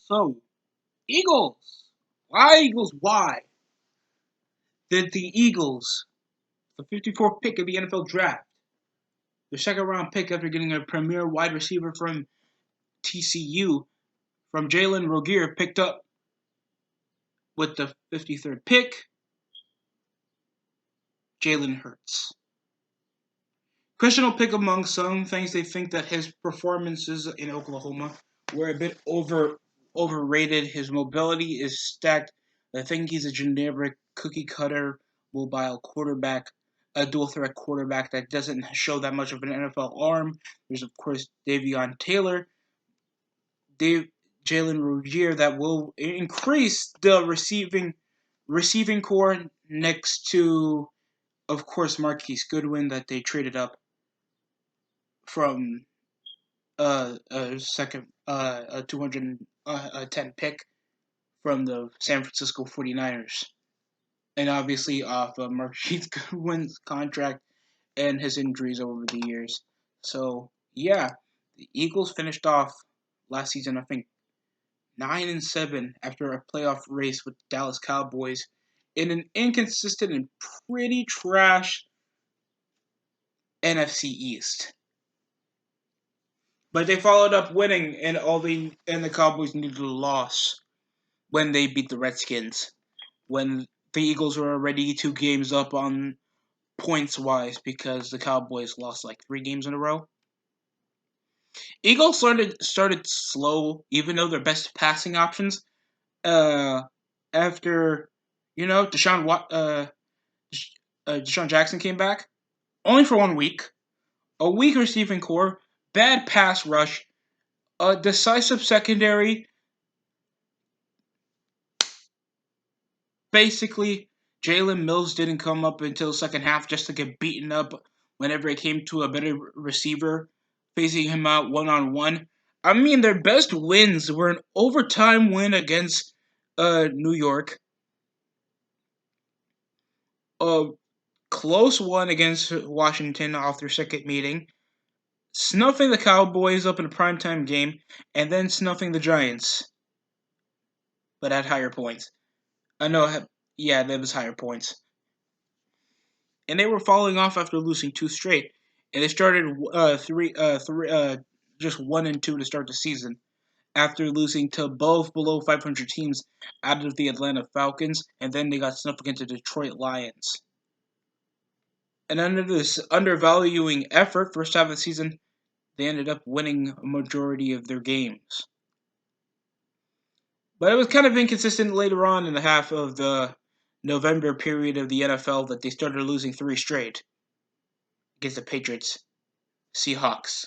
So, Eagles. Why Eagles? Why did the Eagles, the 54th pick of the NFL draft, the second round pick after getting a premier wide receiver from TCU, from Jalen Rogier, picked up with the 53rd pick, Jalen Hurts? Questionable pick among some. Things they think that his performances in Oklahoma were a bit overrated. His mobility is stacked. I think he's a generic cookie cutter mobile quarterback, a dual threat quarterback that doesn't show that much of an NFL arm. There's of course Davion Taylor, Dave Jalen Rogier that will increase the receiving core next to of course Marquise Goodwin that they traded up from a second a 210 pick from the San Francisco 49ers. And obviously off of Marquise Goodwin's contract and his injuries over the years. So yeah, the Eagles finished off last season I think 9-7 after a playoff race with the Dallas Cowboys in an inconsistent and pretty trash NFC East. But they followed up winning, and the Cowboys needed a loss when they beat the Redskins. When the Eagles were already 2 games up on points wise because the Cowboys lost like 3 games in a row. Eagles started slow, even though their best passing options. After Deshaun Jackson came back only for 1 week, a weak receiving core, bad pass rush, a decisive secondary. Basically, Jalen Mills didn't come up until the second half just to get beaten up whenever it came to a better receiver facing him out one-on-one. I mean, their best wins were an overtime win against New York, a close one against Washington off their second meeting, snuffing the Cowboys up in a primetime game, and then snuffing the Giants, but at higher points. I know, yeah, that was higher points. And they were falling off after losing 2 straight. And they started just 1-2 to start the season after losing to both below 500 teams out of the Atlanta Falcons, and then they got snuffed against the Detroit Lions. And under this undervaluing effort, first half of the season, they ended up winning a majority of their games. But it was kind of inconsistent later on in the half of the November period of the NFL that they started losing 3 straight against the Patriots, Seahawks,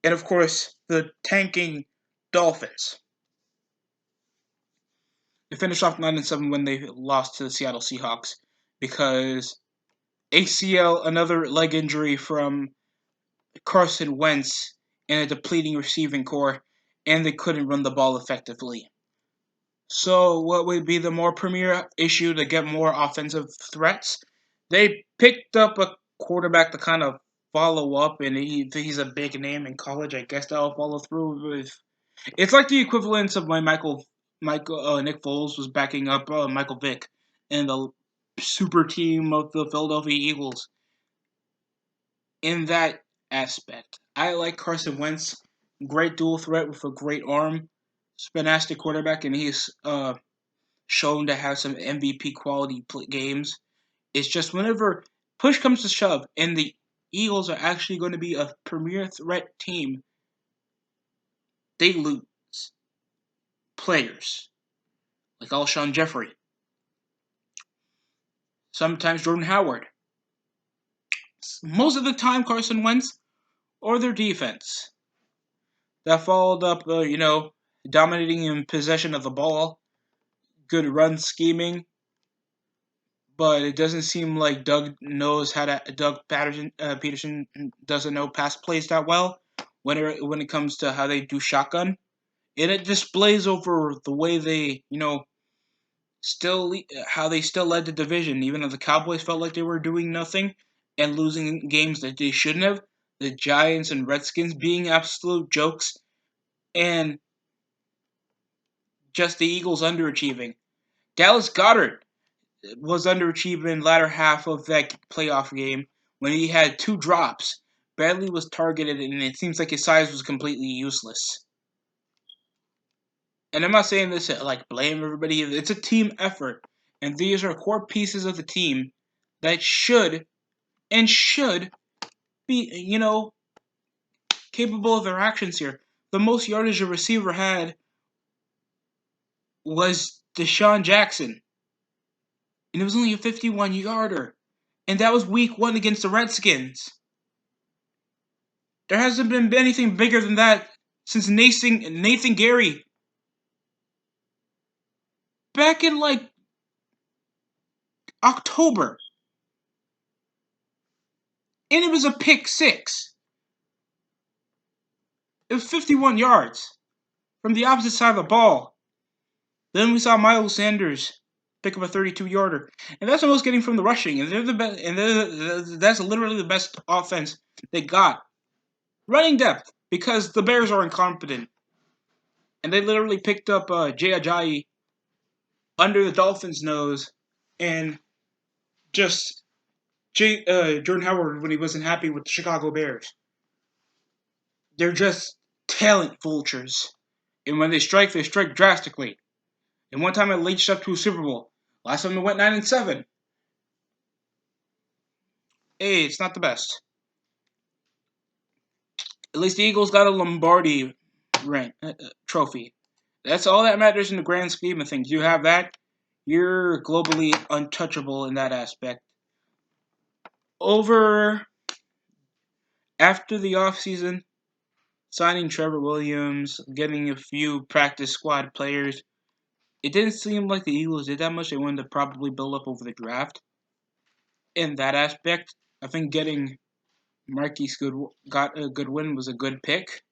and of course the tanking Dolphins. They finished off 9-7 when they lost to the Seattle Seahawks because ACL, another leg injury from Carson Wentz, and a depleting receiving core, and they couldn't run the ball effectively. So what would be the more premier issue to get more offensive threats? They picked up a quarterback to kind of follow up, and he's a big name in college. I guess that'll follow through with. It's like the equivalence of my Nick Foles was backing up Michael Vick and the super team of the Philadelphia Eagles. In that aspect, I like Carson Wentz, great dual threat with a great arm, spinastic quarterback, and he's shown to have some MVP quality games. It's just whenever push comes to shove and the Eagles are actually going to be a premier threat team, they lose players like Alshon Jeffrey, sometimes Jordan Howard, most of the time Carson Wentz, or their defense that followed up, dominating in possession of the ball, good run scheming, but it doesn't seem like Doug Peterson doesn't know pass plays that well when it comes to how they do shotgun, and it displays over the way they how they still led the division even though the Cowboys felt like they were doing nothing and losing games that they shouldn't have. The Giants and Redskins being absolute jokes, and just the Eagles underachieving. Dallas Goedert was underachieving latter half of that playoff game when he had 2 drops. Bradley was targeted, and it seems like his size was completely useless. And I'm not saying this to like blame everybody. It's a team effort, and these are core pieces of the team that should be capable of their actions here. The most yardage a receiver had was Deshaun Jackson, and it was only a 51-yarder, and that was week 1 against the Redskins. There hasn't been anything bigger than that since Nathan Gary back in like October, and it was a pick 6. It was 51 yards from the opposite side of the ball. Then we saw Miles Sanders pick up a 32-yarder, and that's what I was getting from the rushing. And they're the best, and that's literally the best offense they got. Running depth, because the Bears are incompetent, and they literally picked up Jay Ajayi under the Dolphins' nose, and just Jordan Howard when he wasn't happy with the Chicago Bears. They're just talent vultures, and when they strike drastically. And one time it leached up to a Super Bowl. Last time it went 9-7. Hey, it's not the best. At least the Eagles got a Lombardi trophy. That's all that matters in the grand scheme of things. You have that, you're globally untouchable in that aspect. After the offseason, signing Trevor Williams, getting a few practice squad players, it didn't seem like the Eagles did that much. They wanted to probably build up over the draft. In that aspect, I think getting Marquise Goodwin was a good pick.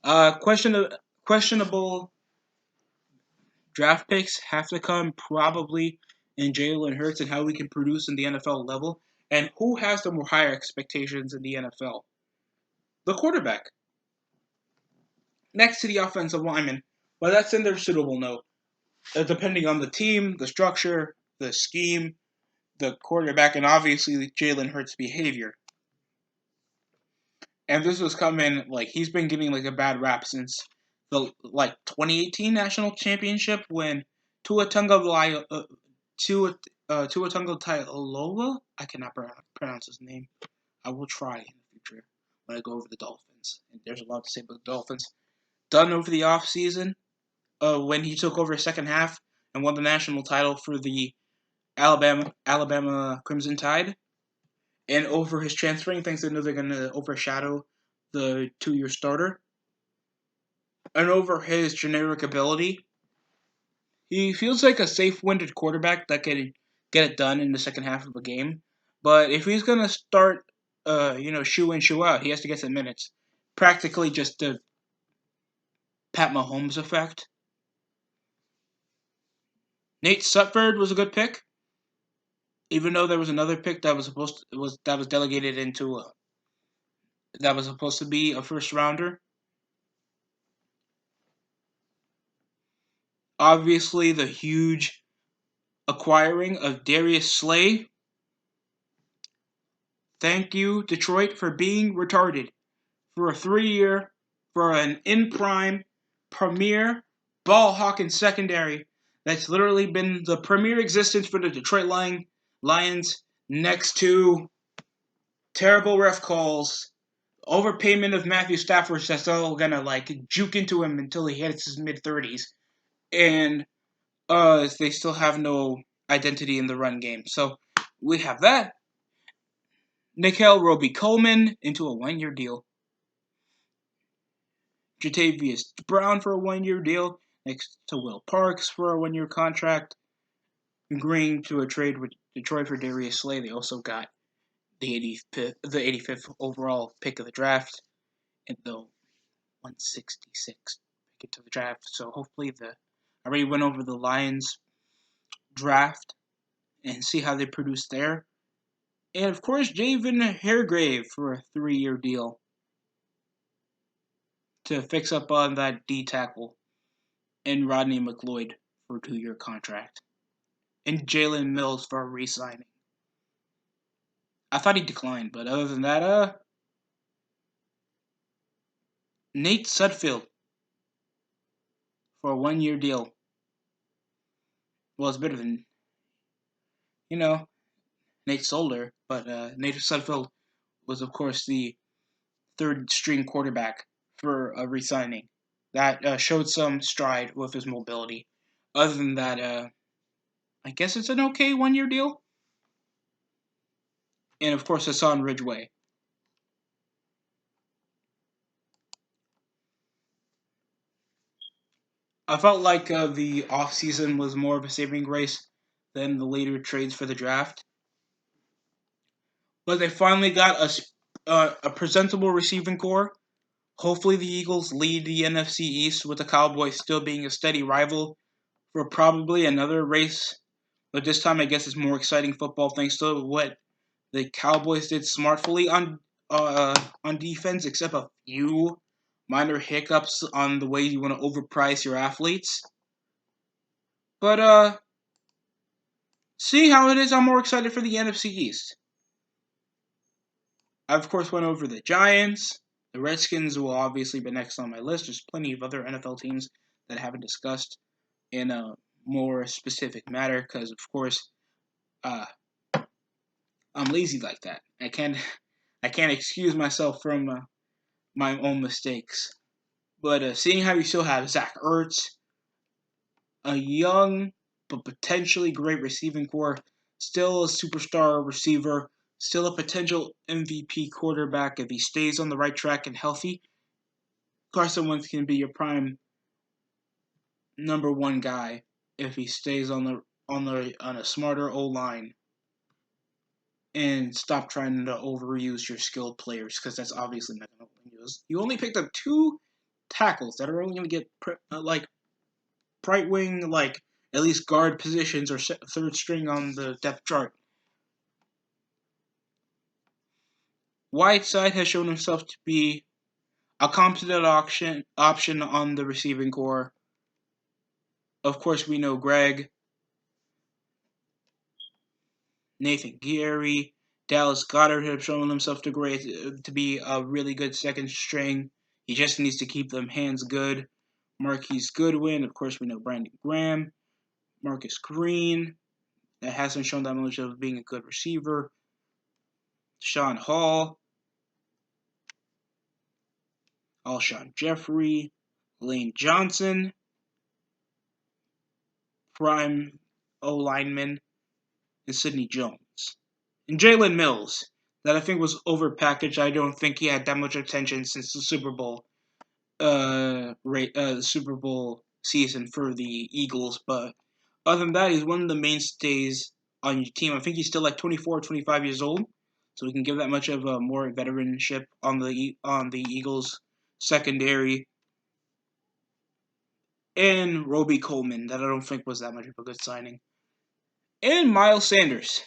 Questionable draft picks have to come probably in Jalen Hurts and how he can produce in the NFL level. And who has the more higher expectations in the NFL? The quarterback. Next to the offensive lineman. But that's in their suitable note. Depending on the team, the structure, the scheme, the quarterback, and obviously Jalen Hurts' behavior. And this was coming, like, he's been getting, like, a bad rap since the, 2018 National Championship when Tua Tagovailoa, I cannot pronounce his name. I will try in the future when I go over the Dolphins. And there's a lot to say about the Dolphins. Done over the offseason, when he took over second half and won the national title for the Alabama Crimson Tide. And over his transferring, thinks they know they're going to overshadow the 2-year starter. And over his generic ability, he feels like a safe-winded quarterback that can get it done in the second half of a game. But if he's going to start, shoe in, shoe out, he has to get some minutes. Practically just the Pat Mahomes effect. Nate Sutford was a good pick, even though there was another pick that was delegated into that was supposed to be a first rounder. Obviously, the huge acquiring of Darius Slay. Thank you, Detroit, for being retarded. For a 3-year, for an in-prime, premier, ball-hawking secondary that's literally been the premier existence for the Detroit Lions next to terrible ref calls, overpayment of Matthew Stafford that's all gonna, juke into him until he hits his mid-30s. And they still have no identity in the run game. So we have that. Nickel Roby-Coleman into a 1-year deal. Jatavius Brown for a 1-year deal next to Will Parks for a 1-year contract. Agreeing to a trade with Detroit for Darius Slay. They also got the 85th overall pick of the draft and the 166th pick into the draft. So hopefully I already went over the Lions draft and see how they produce there. And of course, Javen Hargrave for a 3-year deal to fix up on that D tackle. and Rodney McLeod for a 2-year contract, and Jalen Mills for a re-signing. I thought he declined, but other than that, Nate Sudfeld for a 1-year deal. Well, it's better than, Nate Solder, but Nate Sudfeld was, of course, the third string quarterback for a re-signing. That showed some stride with his mobility. Other than that, I guess it's an okay 1-year deal. And of course, Hassan Ridgeway. I felt like the offseason was more of a saving grace than the later trades for the draft. But they finally got a presentable receiving core. Hopefully, the Eagles lead the NFC East with the Cowboys still being a steady rival for probably another race. But this time, I guess it's more exciting football thanks to what the Cowboys did smartly on defense, except a few minor hiccups on the way you want to overprice your athletes. But seeing how it is, I'm more excited for the NFC East. I of course went over the Giants. The Redskins will obviously be next on my list. There's plenty of other NFL teams that I haven't discussed in a more specific matter because, of course, uh, I'm lazy like that. I can't excuse myself from my own mistakes. But seeing how you still have Zach Ertz, a young but potentially great receiving core, still a superstar receiver, still a potential MVP quarterback if he stays on the right track and healthy, Carson Wentz can be your prime number one guy if he stays on a smarter O line and stop trying to overuse your skilled players because that's obviously not going to win you. You only picked up 2 tackles that are only going to get right wing, at least guard positions or third string on the depth chart. Whiteside has shown himself to be a competent option on the receiving core. Of course, we know Greg, Nathan Geary, Dallas Goedert have shown himself to be a really good second string. He just needs to keep them hands good. Marquise Goodwin, of course, we know Brandon Graham, Marcus Green, that hasn't shown that much of being a good receiver. Sean Hall, Alshon Jeffrey, Lane Johnson, prime O lineman, and Sidney Jones. And Jalen Mills, that I think was overpackaged. I don't think he had that much attention since the Super Bowl Super Bowl season for the Eagles. But other than that, he's one of the mainstays on your team. I think he's still like 24 or 25 years old, so we can give that much of a more veteranship on the Eagles secondary. And Roby Coleman, that I don't think was that much of a good signing. And Miles Sanders.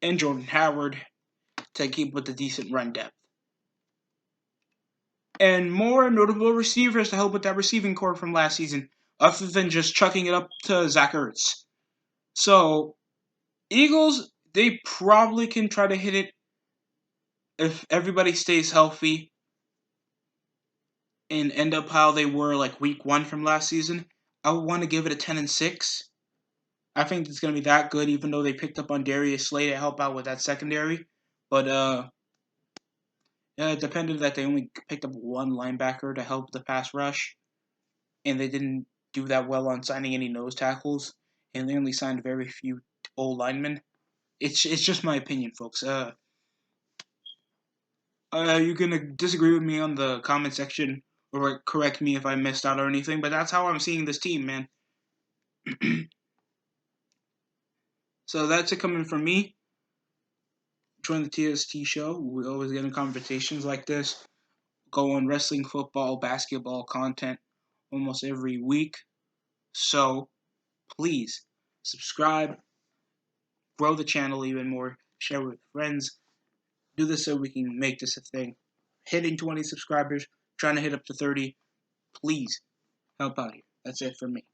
And Jordan Howard to keep with the decent run depth. And more notable receivers to help with that receiving core from last season, other than just chucking it up to Zach Ertz. So, Eagles, they probably can try to hit it if everybody stays healthy and end up how they were like week 1 from last season. I would want to give it a 10-6. I think it's going to be that good, even though they picked up on Darius Slay to help out with that secondary. But it depended that they only picked up 1 linebacker to help the pass rush, and they didn't do that well on signing any nose tackles, and they only signed very few old linemen. It's just my opinion, folks. You're gonna disagree with me on the comment section or correct me if I missed out or anything, but that's how I'm seeing this team, man. So that's it coming from me. Join the TST show. We always get in conversations like this. Go on wrestling, football, basketball content almost every week. So please subscribe, grow the channel even more, share with friends. Do this so we can make this a thing. Hitting 20 subscribers, trying to hit up to 30. Please help out here. That's it for me.